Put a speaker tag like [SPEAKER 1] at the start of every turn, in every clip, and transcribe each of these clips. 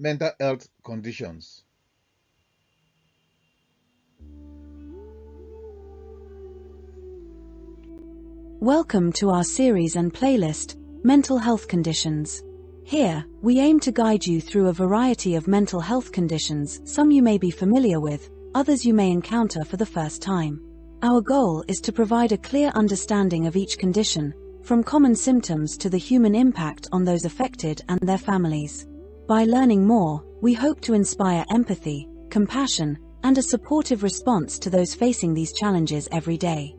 [SPEAKER 1] Mental health conditions.
[SPEAKER 2] Welcome to our series and playlist, Mental Health Conditions. Here, we aim to guide you through a variety of mental health conditions, some you may be familiar with, others you may encounter for the first time. Our goal is to provide a clear understanding of each condition, from common symptoms to the human impact on those affected and their families. By learning more, we hope to inspire empathy, compassion, and a supportive response to those facing these challenges every day.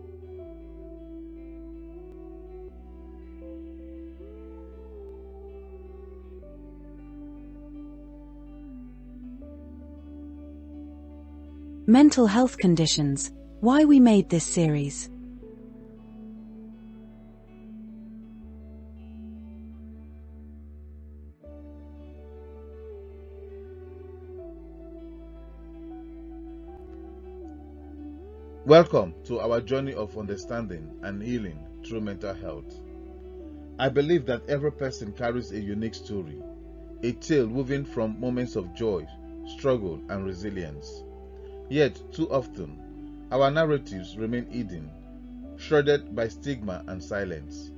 [SPEAKER 2] Mental health conditions. Why we made this series.
[SPEAKER 1] Welcome to our journey of understanding and healing through mental health. I believe that every person carries a unique story, a tale woven from moments of joy, struggle, and resilience. Yet, too often, our narratives remain hidden, shrouded by stigma and silence.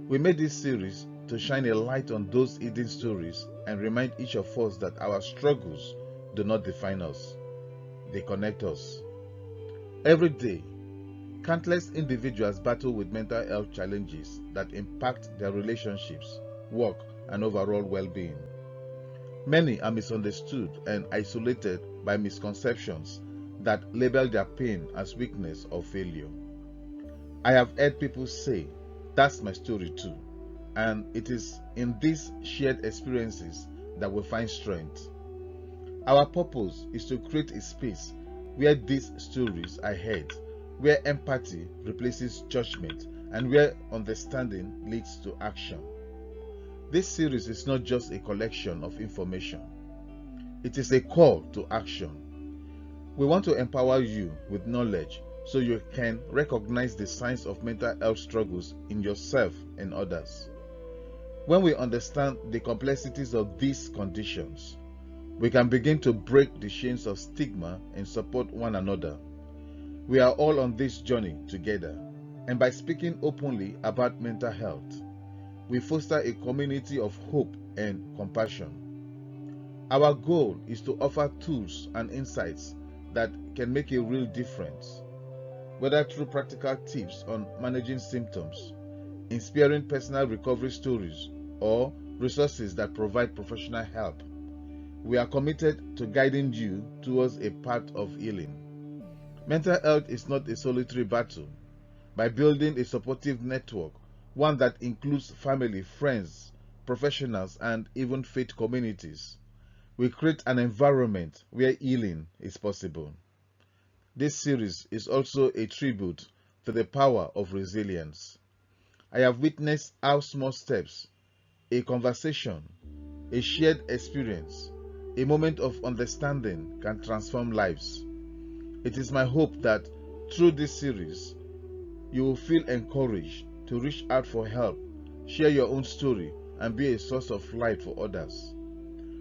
[SPEAKER 1] We made this series to shine a light on those hidden stories and remind each of us that our struggles do not define us, they connect us. Every day, countless individuals battle with mental health challenges that impact their relationships, work, and overall well-being. Many are misunderstood and isolated by misconceptions that label their pain as weakness or failure. I have heard people say, "That's my story too," and it is in these shared experiences that we find strength. Our purpose is to create a space where these stories are heard, where empathy replaces judgment, and where understanding leads to action. This series is not just a collection of information. It is a call to action. We want to empower you with knowledge so you can recognize the signs of mental health struggles in yourself and others. When we understand the complexities of these conditions, we can begin to break the chains of stigma and support one another. We are all on this journey together, and by speaking openly about mental health, we foster a community of hope and compassion. Our goal is to offer tools and insights that can make a real difference, whether through practical tips on managing symptoms, inspiring personal recovery stories, or resources that provide professional help. We are committed to guiding you towards a path of healing. Mental health is not a solitary battle. By building a supportive network, one that includes family, friends, professionals, and even faith communities, we create an environment where healing is possible. This series is also a tribute to the power of resilience. I have witnessed how small steps, a conversation, a shared experience, a moment of understanding can transform lives. It is my hope that through this series, you will feel encouraged to reach out for help, share your own story, and be a source of light for others.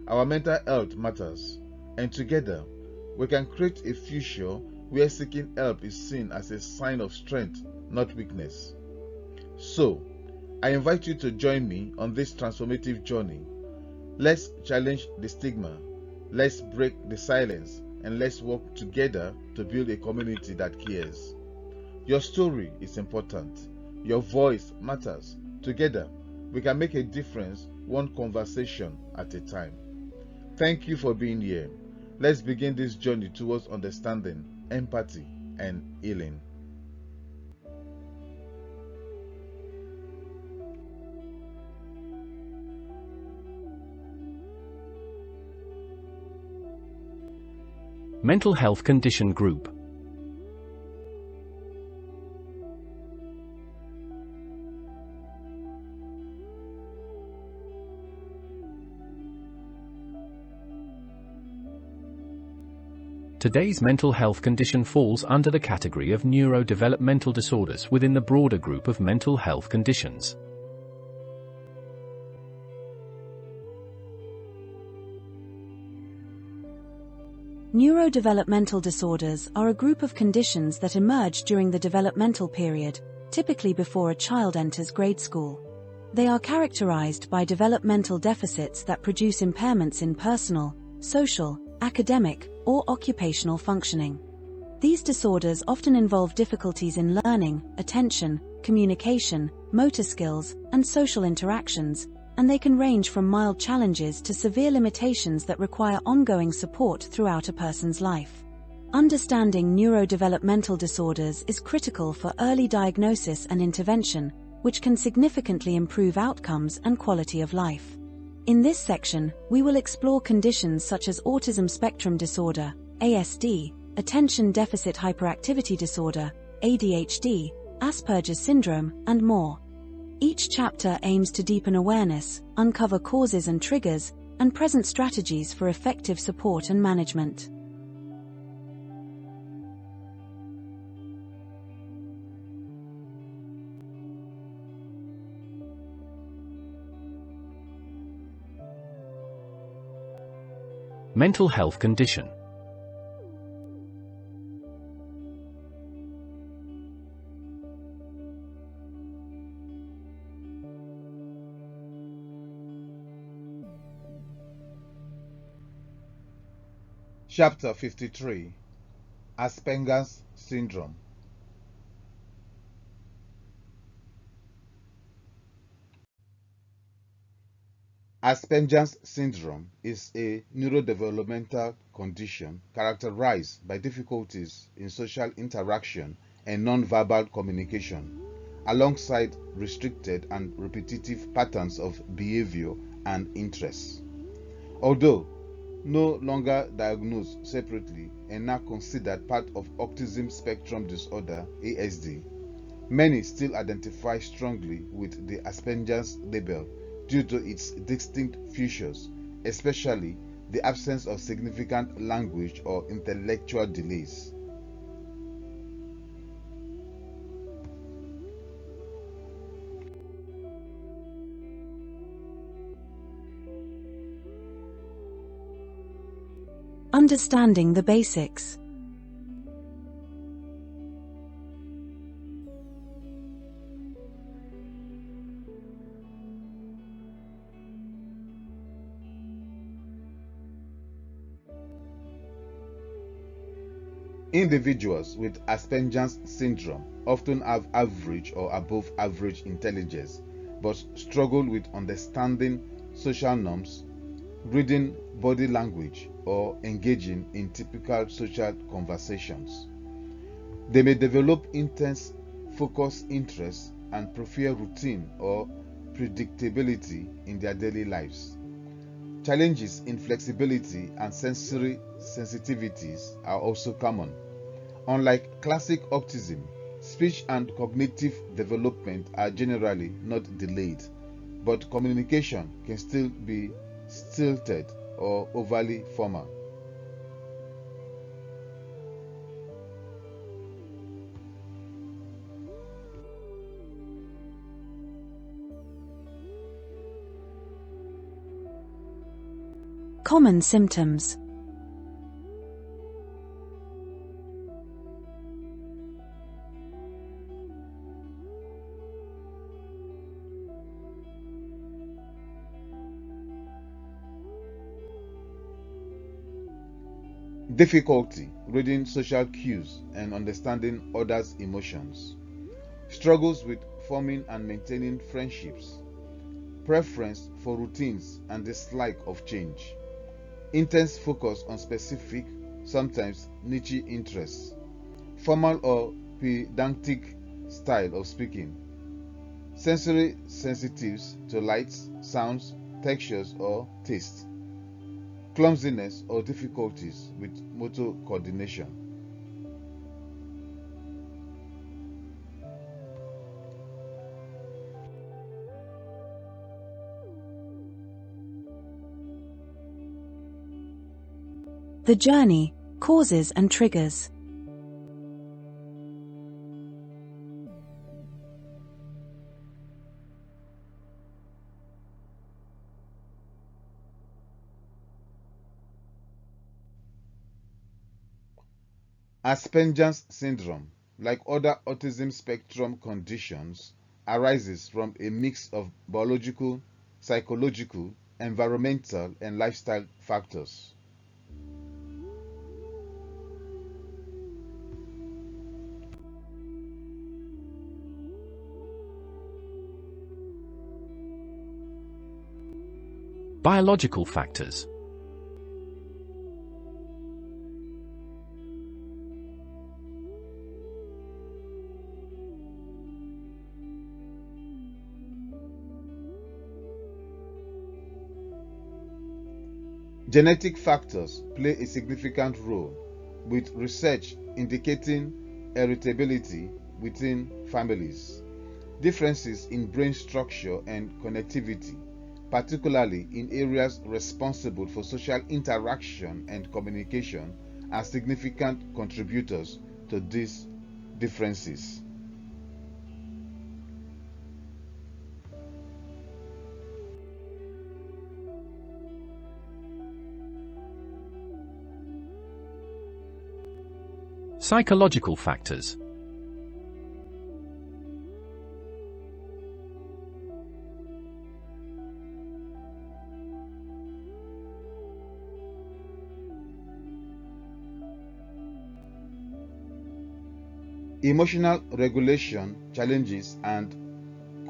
[SPEAKER 1] Our mental health matters, and together, we can create a future where seeking help is seen as a sign of strength, not weakness. So, I invite you to join me on this transformative journey. Let's challenge the stigma, let's break the silence, and let's work together to build a community that cares. Your story is important. Your voice matters. Together, we can make a difference one conversation at a time. Thank you for being here. Let's begin this journey towards understanding, empathy, and healing.
[SPEAKER 3] Mental Health Condition Group. Today's mental health condition falls under the category of neurodevelopmental disorders within the broader group of mental health conditions.
[SPEAKER 2] Neurodevelopmental disorders are a group of conditions that emerge during the developmental period, typically before a child enters grade school. They are characterized by developmental deficits that produce impairments in personal, social, academic, or occupational functioning. These disorders often involve difficulties in learning, attention, communication, motor skills, and social interactions, and they can range from mild challenges to severe limitations that require ongoing support throughout a person's life. Understanding neurodevelopmental disorders is critical for early diagnosis and intervention, which can significantly improve outcomes and quality of life. In this section, we will explore conditions such as autism spectrum disorder, ASD, attention deficit hyperactivity disorder, ADHD, Asperger's syndrome, and more. Each chapter aims to deepen awareness, uncover causes and triggers, and present strategies for effective support and management.
[SPEAKER 3] Mental health condition.
[SPEAKER 1] Chapter 53. Asperger's Syndrome. Asperger's syndrome is a neurodevelopmental condition characterized by difficulties in social interaction and nonverbal communication, alongside restricted and repetitive patterns of behavior and interests. Although no longer diagnosed separately and now considered part of autism spectrum disorder (ASD), many still identify strongly with the Asperger's label due to its distinct features, especially the absence of significant language or intellectual delays.
[SPEAKER 2] Understanding the basics.
[SPEAKER 1] Individuals with Asperger's syndrome often have average or above average intelligence, but struggle with understanding social norms, reading body language, or engaging in typical social conversations. They may develop intense focused interests and prefer routine or predictability in their daily lives. Challenges in flexibility and sensory sensitivities are also common. Unlike classic autism, speech and cognitive development are generally not delayed, but communication can still be stilted or overly formal.
[SPEAKER 2] Common symptoms.
[SPEAKER 1] Difficulty reading social cues and understanding others' emotions. Struggles with forming and maintaining friendships. Preference for routines and dislike of change. Intense focus on specific, sometimes niche interests. Formal or pedantic style of speaking. Sensory sensitives to lights, sounds, textures, or taste. Clumsiness or difficulties with motor coordination.
[SPEAKER 2] The journey, causes and triggers.
[SPEAKER 1] Asperger's syndrome, like other autism spectrum conditions, arises from a mix of biological, psychological, environmental, and lifestyle factors.
[SPEAKER 3] Biological factors.
[SPEAKER 1] Genetic factors play a significant role, with research indicating heritability within families, differences in brain structure and connectivity, particularly in areas responsible for social interaction and communication, are significant contributors to these differences.
[SPEAKER 3] Psychological factors.
[SPEAKER 1] Emotional regulation challenges and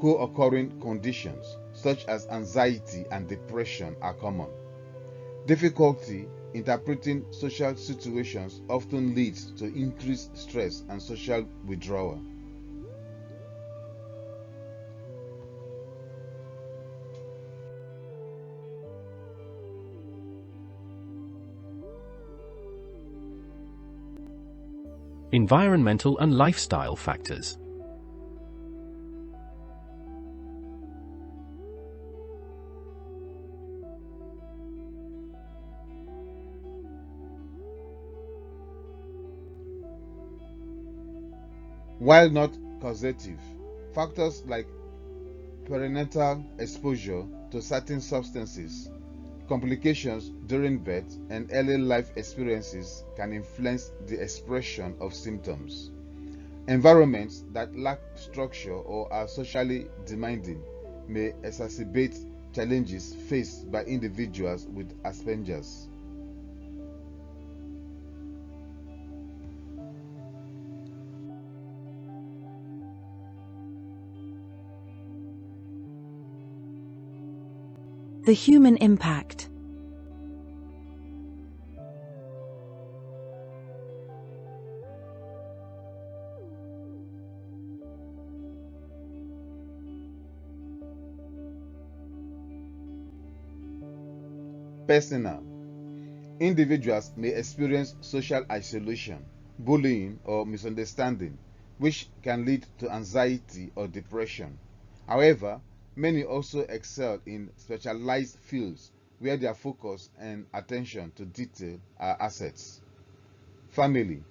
[SPEAKER 1] co-occurring conditions such as anxiety and depression are common. Difficulty interpreting social situations often leads to increased stress and social withdrawal.
[SPEAKER 3] Environmental and lifestyle factors.
[SPEAKER 1] While not causative, factors like perinatal exposure to certain substances, complications during birth, and early life experiences can influence the expression of symptoms. Environments that lack structure or are socially demanding may exacerbate challenges faced by individuals with Asperger's.
[SPEAKER 2] The human impact.
[SPEAKER 1] Personal. Individuals may experience social isolation, bullying, or misunderstanding, which can lead to anxiety or depression. However, many also excel in specialized fields where their focus and attention to detail are assets. Family.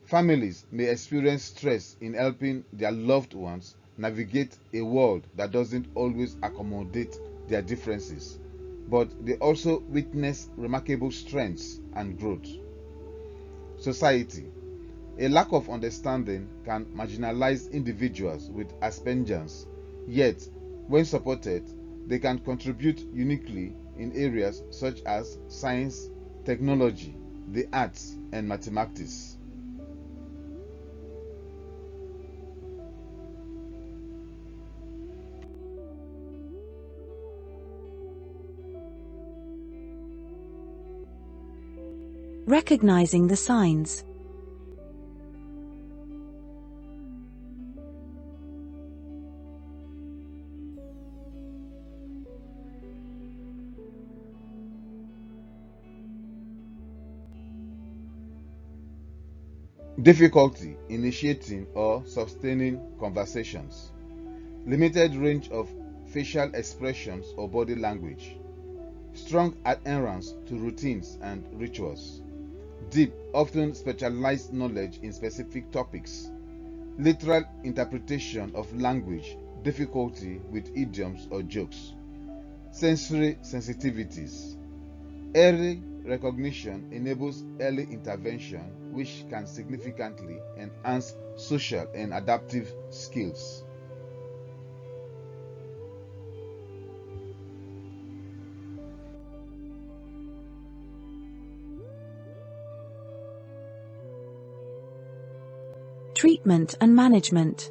[SPEAKER 1] Families may experience stress in helping their loved ones navigate a world that doesn't always accommodate their differences, but they also witness remarkable strengths and growth. Society. A lack of understanding can marginalize individuals with Asperger's, yet, when supported, they can contribute uniquely in areas such as science, technology, the arts, and mathematics.
[SPEAKER 2] Recognizing the signs.
[SPEAKER 1] Difficulty initiating or sustaining conversations. Limited range of facial expressions or body language. Strong adherence to routines and rituals. Deep, often specialized knowledge in specific topics. Literal interpretation of language, difficulty with idioms or jokes. Sensory sensitivities. Early recognition enables early intervention which can significantly enhance social and adaptive skills.
[SPEAKER 2] Treatment and management.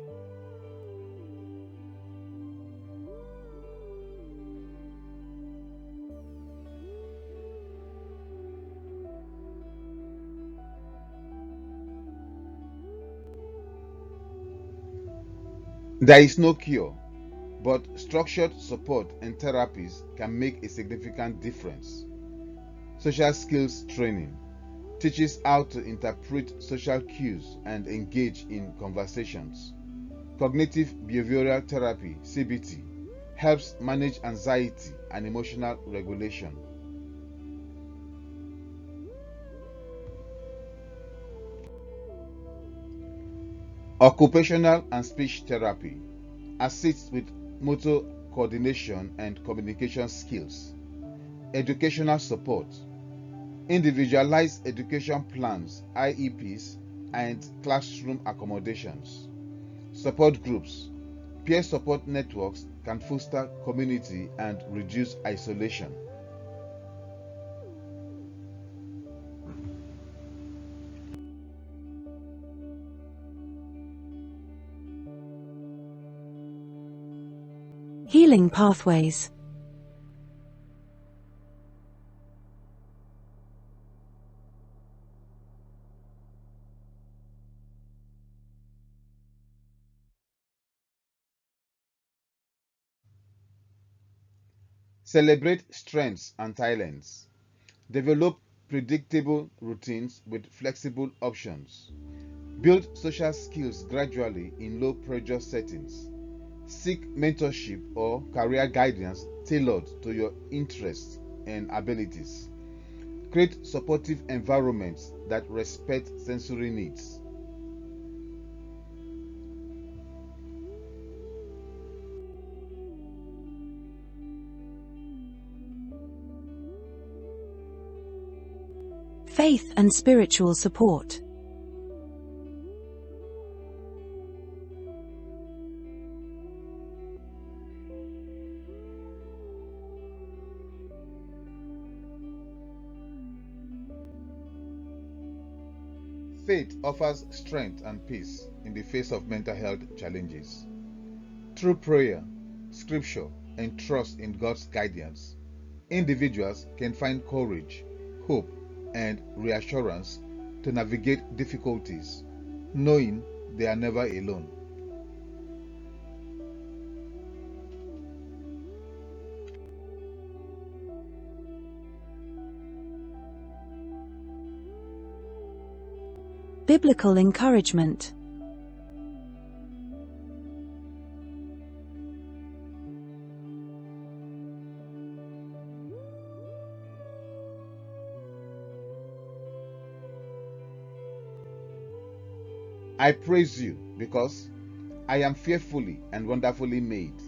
[SPEAKER 1] There is no cure, but structured support and therapies can make a significant difference. Social skills training teaches how to interpret social cues and engage in conversations. Cognitive behavioral therapy, CBT, helps manage anxiety and emotional regulation. Occupational and speech therapy assists with motor coordination and communication skills. Educational support, individualized education plans, IEPs, and classroom accommodations. Support groups, peer support networks can foster community and reduce isolation.
[SPEAKER 2] Healing pathways.
[SPEAKER 1] Celebrate strengths and talents. Develop predictable routines with flexible options. Build social skills gradually in low-pressure settings. Seek mentorship or career guidance tailored to your interests and abilities. Create supportive environments that respect sensory needs.
[SPEAKER 2] Faith and spiritual support.
[SPEAKER 1] Faith offers strength and peace in the face of mental health challenges. Through prayer, scripture, and trust in God's guidance, individuals can find courage, hope, and reassurance to navigate difficulties, knowing they are never alone.
[SPEAKER 2] Biblical encouragement.
[SPEAKER 1] I praise you because I am fearfully and wonderfully made.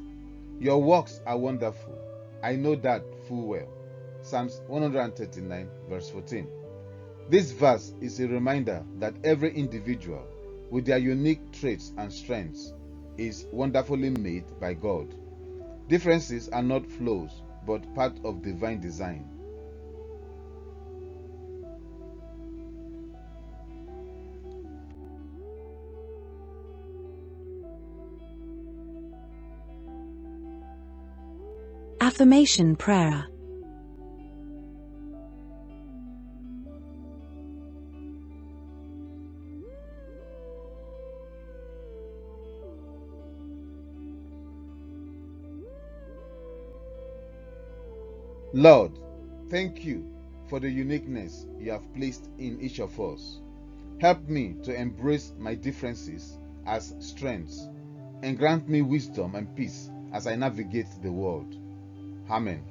[SPEAKER 1] Your works are wonderful. I know that full well. Psalms 139, verse 14. This verse is a reminder that every individual, with their unique traits and strengths, is wonderfully made by God. Differences are not flaws, but part of divine design.
[SPEAKER 2] Affirmation prayer.
[SPEAKER 1] Lord, thank you for the uniqueness you have placed in each of us. Help me to embrace my differences as strengths and grant me wisdom and peace as I navigate the world. Amen.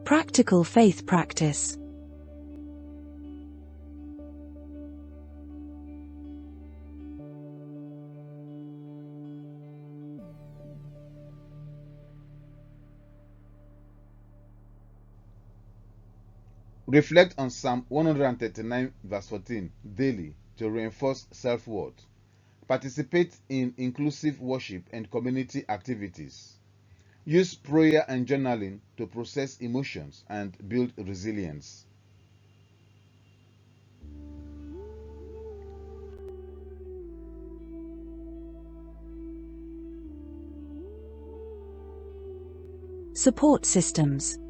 [SPEAKER 2] Practical faith practice.
[SPEAKER 1] Reflect on Psalm 139 verse 14 daily to reinforce self-worth. Participate in inclusive worship and community activities. Use prayer and journaling to process emotions and build resilience.
[SPEAKER 2] Support systems.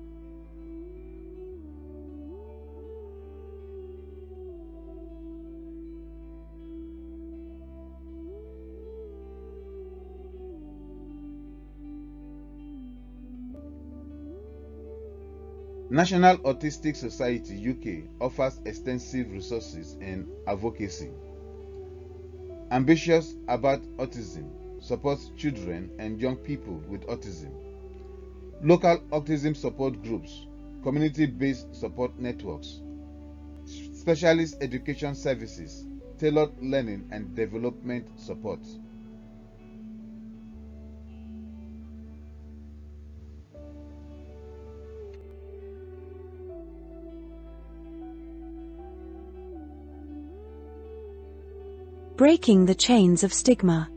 [SPEAKER 1] National Autistic Society UK offers extensive resources and advocacy. Ambitious about Autism supports children and young people with autism. Local autism support groups, community-based support networks, specialist education services, tailored learning and development support.
[SPEAKER 2] Breaking the chains of stigma.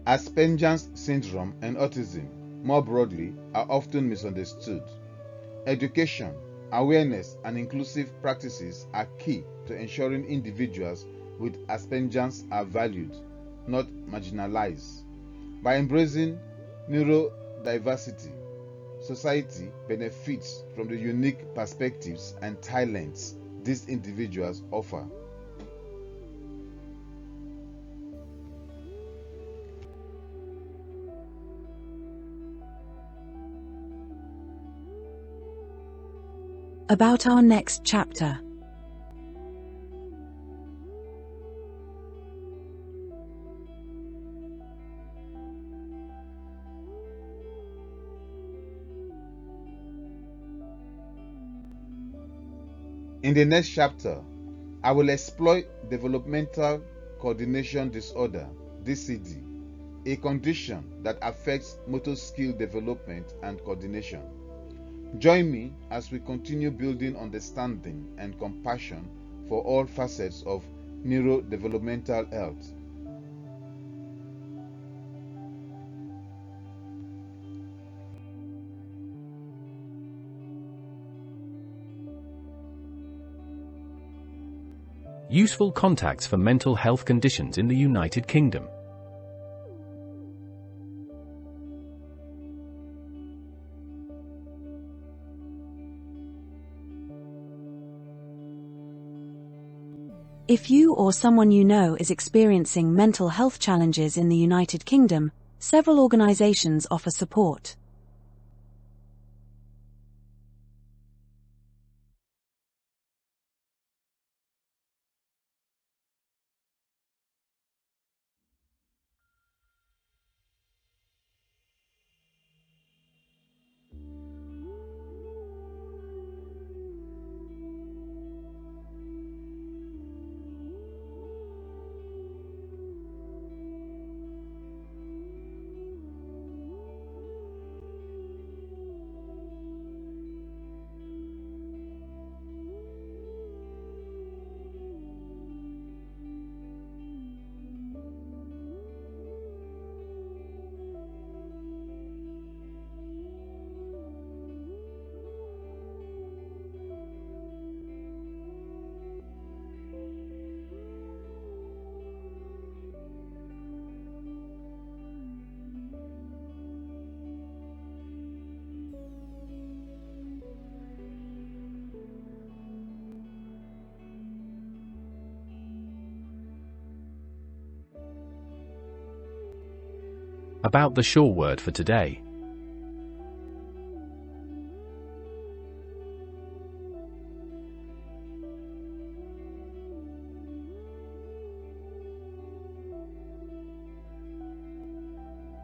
[SPEAKER 1] Asperger's syndrome and autism, more broadly, are often misunderstood. Education, awareness, and inclusive practices are key to ensuring individuals with Asperger's are valued, not marginalized. By embracing neurodiversity, society benefits from the unique perspectives and talents these individuals offer.
[SPEAKER 2] About our next chapter.
[SPEAKER 1] In the next chapter, I will explore developmental coordination disorder, DCD, a condition that affects motor skill development and coordination. Join me as we continue building understanding and compassion for all facets of neurodevelopmental health.
[SPEAKER 3] Useful contacts for mental health conditions in the United Kingdom.
[SPEAKER 2] If you or someone you know is experiencing mental health challenges in the United Kingdom, several organizations offer support.
[SPEAKER 3] About the sure word for today.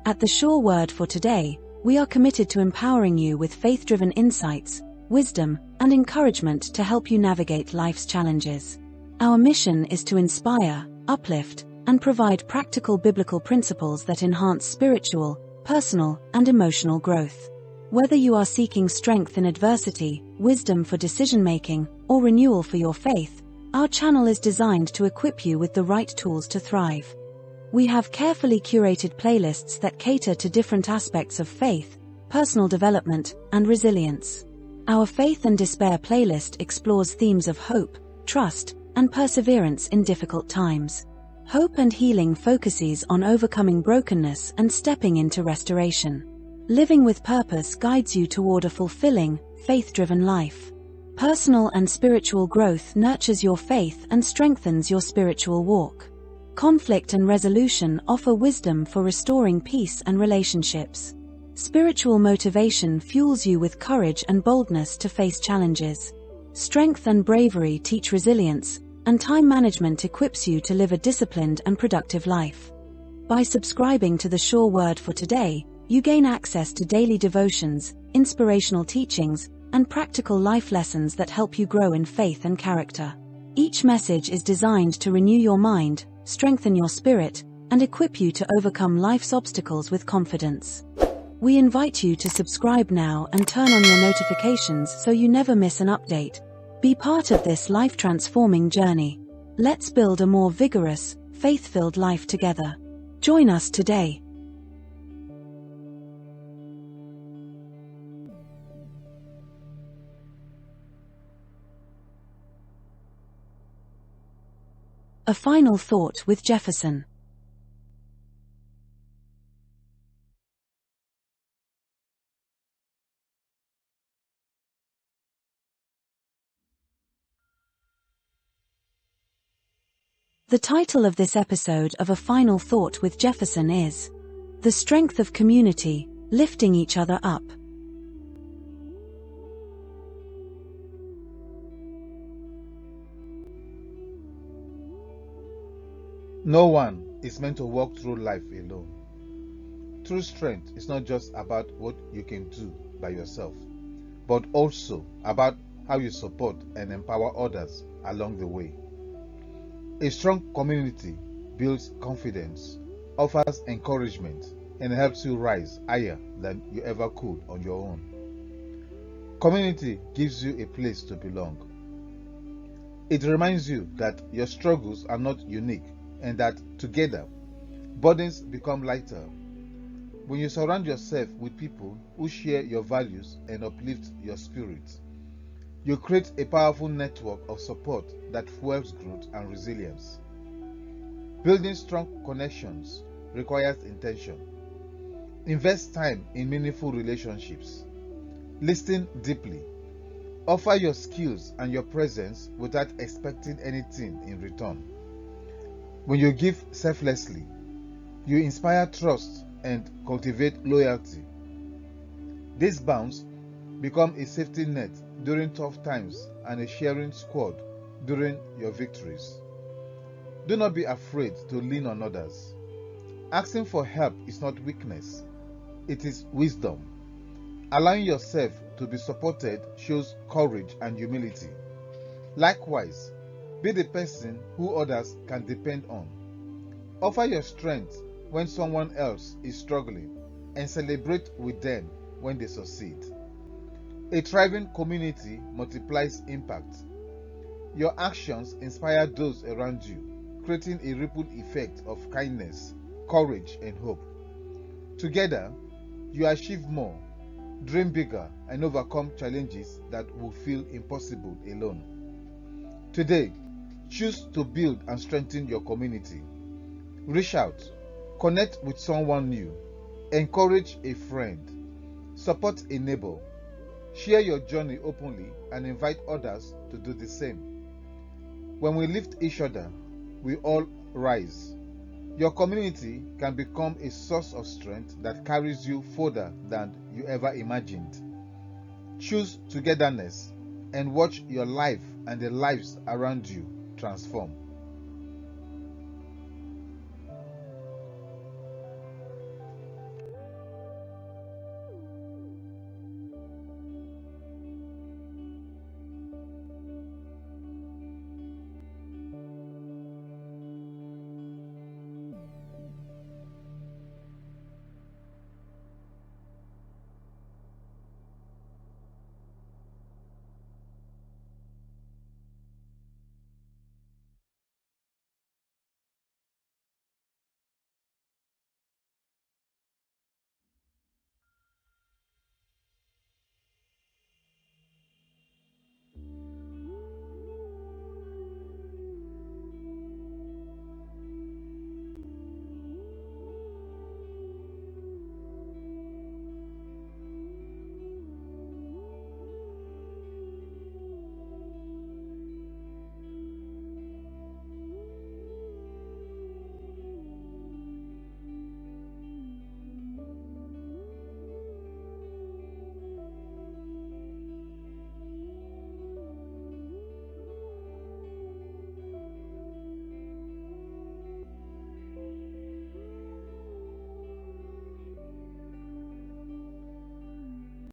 [SPEAKER 2] At the Sure Word for today, we are committed to empowering you with faith-driven insights, wisdom, and encouragement to help you navigate life's challenges. Our mission is to inspire, uplift, and provide practical biblical principles that enhance spiritual, personal, and emotional growth. Whether you are seeking strength in adversity, wisdom for decision-making, or renewal for your faith, our channel is designed to equip you with the right tools to thrive. We have carefully curated playlists that cater to different aspects of faith, personal development, and resilience. Our Faith and Despair playlist explores themes of hope, trust, and perseverance in difficult times. Hope and Healing focuses on overcoming brokenness and stepping into restoration. Living with Purpose guides you toward a fulfilling, faith-driven life. Personal and Spiritual Growth nurtures your faith and strengthens your spiritual walk. Conflict and Resolution offer wisdom for restoring peace and relationships. Spiritual Motivation fuels you with courage and boldness to face challenges. Strength and Bravery teach resilience, and Time Management equips you to live a disciplined and productive life. By subscribing to the Sure Word for Today, you gain access to daily devotions, inspirational teachings, and practical life lessons that help you grow in faith and character. Each message is designed to renew your mind, strengthen your spirit, and equip you to overcome life's obstacles with confidence. We invite you to subscribe now and turn on your notifications so you never miss an update. Be part of this life-transforming journey. Let's build a more vigorous, faith-filled life together. Join us today. A final thought with Jefferson. The title of this episode of A Final Thought with Jefferson is The Strength of Community, Lifting Each Other Up.
[SPEAKER 1] No one is meant to walk through life alone. True strength is not just about what you can do by yourself, but also about how you support and empower others along the way. A strong community builds confidence, offers encouragement, and helps you rise higher than you ever could on your own. Community gives you a place to belong. It reminds you that your struggles are not unique and that together, burdens become lighter. When you surround yourself with people who share your values and uplift your spirit, you create a powerful network of support that fuels growth and resilience. Building strong connections requires intention. Invest time in meaningful relationships. Listen deeply. Offer your skills and your presence without expecting anything in return. When you give selflessly, you inspire trust and cultivate loyalty. These bonds become a safety net during tough times and a sharing squad during your victories. Do not be afraid to lean on others. Asking for help is not weakness, it is wisdom. Allowing yourself to be supported shows courage and humility. Likewise, be the person who others can depend on. Offer your strength when someone else is struggling and celebrate with them when they succeed. A thriving community multiplies impact. Your actions inspire those around you, creating a ripple effect of kindness, courage, and hope. Together, you achieve more, dream bigger, and overcome challenges that will feel impossible alone. Today, choose to build and strengthen your community. Reach out, connect with someone new, encourage a friend, support a neighbor, share your journey openly, and invite others to do the same. When we lift each other, we all rise. Your community can become a source of strength that carries you further than you ever imagined. Choose togetherness and watch your life and the lives around you transform.